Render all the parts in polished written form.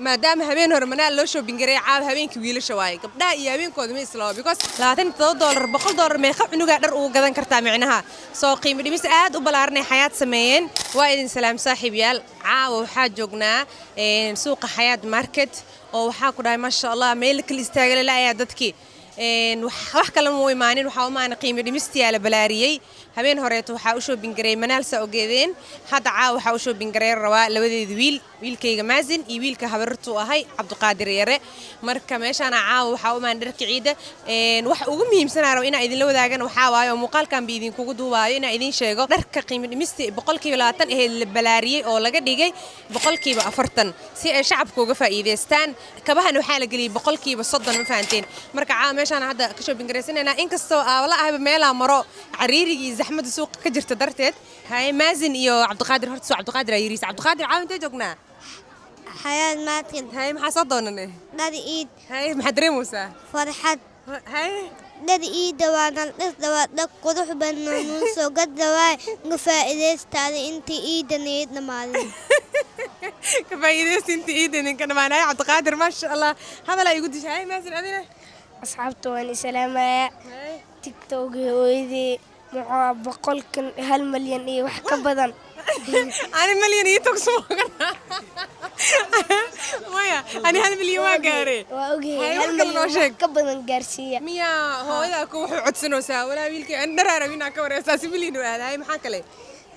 maadaama habeen hore manaa loo shopping garay caab habeenkii wiilasha waay gabdhaha iyo habeenkooda ma islaamo because $27 $100 meeqa cunuga dhar ugu gadan kartaa micnaha soo qiimo dhimis aad u balaaranay xayaat sameeyeen waa idin salaam saaxiibayaal caawa waxaa joognaa suuqa xayaat market oo waxaa ku dhahay masha Allah meel kale istaagay la ayaa dadkii wax kale ma imaanin waxa u maana qiimo dhimistiyaala balaariyay habeen horeeto waxa u shopping garay manaalsa ogeedeen hadda caawa waxa u shopping garay rabaa labadeed wiilkayga Maazin iyo wiilka habartu ahay Cabdiqaadir Yare marka meeshaan caawa waxa u maan dharka ciida wax ugu muhiimsan aan rabo in idin la wadaagan waxa waayo muuqaalkan bi idin kugu duubaayo in idin sheego dharka qiimo dhimisti 20% ee la balaariyay oo laga dhigay 40% si ay shacabku uga faa'iideystaan kabahan waxa la galiyay 30% ma fahanteen marka caawa meeshaan hadda ka shopping garaysanayna inkastoo wala ahba meel maro cariirigi زحمة السوق كجرت درتت هاي مازن يو عبد القادر هرتسو عبد القادر يريس عبد القادر عاون تجوكنا حياة ماتن هاي محصدون نادي إيد هاي محضرين موسى فرحت هاي نادي إيد دوانا دواء قدح بنون سوقت دواء نفائدة استعدي أنت إيد نيدنا مالي كفايدة أنت إيد كنا معنا عبد القادر ما شاء الله هذا لا يقولش هاي مازن أبينا أصحابته وأنا سلامة تيك توك ويدي مع بقولكن هالمليون إيه وحكة بدن أنا مليون يتوكسو مايا أنا هالمليون ما قاري وأوجي هالمليون وحكة بدن جارسية ميا هو إذا كوح عدسنو سا ولا ويلك أنا رأي ربينا كور أساسي مليون وهذا هاي محاكلة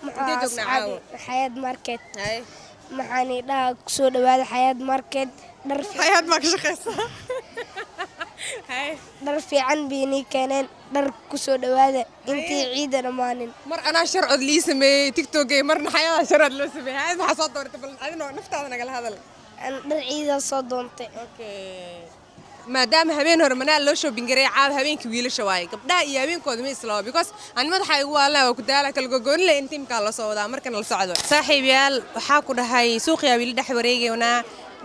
مع أصحابي حياة ماركت هاي معاني لا كسود هذا حياة ماركت حياة ماركت شخص هاي درفي عن بيني كانن در كسو دواده انتي عيدنا مانن مر انا شرعد لي سمي تيك توك مرنا حياه شرعد لو سمي هاي ما حصل دورت بل انا نفتانا قال هذا انا در عيد سو دونتي اوكي maadaama habeen hore manaa loo shopping garay caab habeenkii wiilasha waay gabdhaha iyo habeenkooda ma islaamo because aan madaxa igu waalaa ku daala kala gogoon leh intiimka la soo wadaa markan la socdo saaxiibayaal waxa ku dhahay suuqiya wiil dhex wareegayna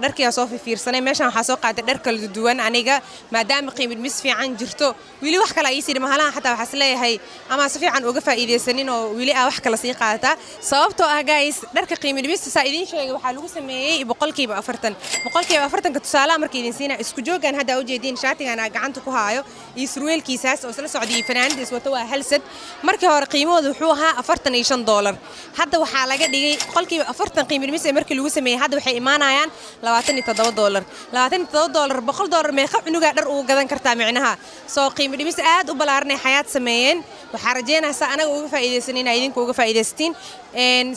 dharkiya soo fiirsanay meeshan waxa soo qaaday dhar kala duwan aniga maadaama qiimo mis fiican jirto wili wax kale ay sii mahalaha xataa waxa isleeyahay ama si fiican uga faa'iideysanin oo wili wax kala sii qaata sababtoo ah guys dharka qiimo mis saaidin sheegay waxa lagu sameeyay 40% ka tusaale markii idin siina isku joogan hadda u jeedin shaatigan gacanta ku haayo iyo surweelkiisaas oo isla socday fanaanadiis wato waa halsad markii hore qiimoodu wuxuu ahaa $45 hadda waxa laga dhigay 40% qiimo mis markii lagu sameeyay hadda waxay imaanayaan $27 $100 meeqa cunuga dhar ugu gadan kartaa micnaha soo qiimo dhimis aad u balaaranay xayaat sameeyeen waxa rajeynaysaa anaga uga faa'iideysanina idinku uga faa'iideystiin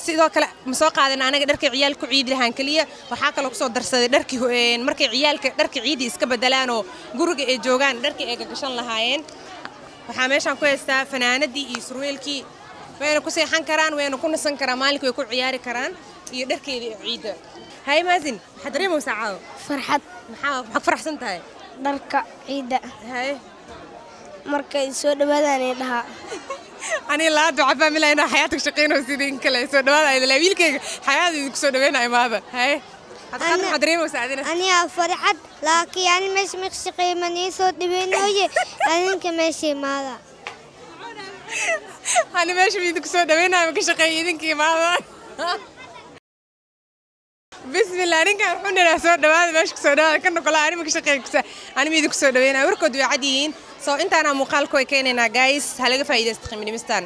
sidoo kale ma soo qaadan anaga dharka ciyaalku ciid lahaan kaliya waxa kale ku soo darsaday dharkii markay ciyaalka dharka ciid iska bedelaan oo guriga ay joogaan dharkii ay gashan lahaayeen waxa meeshan ku haystaa fanaanadii iyo surweelkii wayna ku seexan karaan wayna ku nasan karaan maalinka way ku ciyaari karaan iyo dharkeedii ciida هاي مازن حضري موسعة فرحت محق فرح سنتهاي دركا عيدة هاي مركز سود بدني لها أنا لا دعاء فاميلا هنا حياتك شقين وسيدين كله سود بدني إذا لبيلك حياتك سود بدني أي ماذا هاي حضري موسعة أنا فرحت لكن يعني مش مشقي مني سود بدني وجه أنا كمشي ماذا أنا ماشي بيدك سود بدني مكشقي إذنك ماذا بسم الله رينك حنا سو دواad meesha soo dhawaad kan kala arimo ka shaqeeyay aan midku soo dhaweynaa warkood way cadiin soo inta ana muuqaalku ay keenayna guys halaga faa'iideysto qiimo dhimistan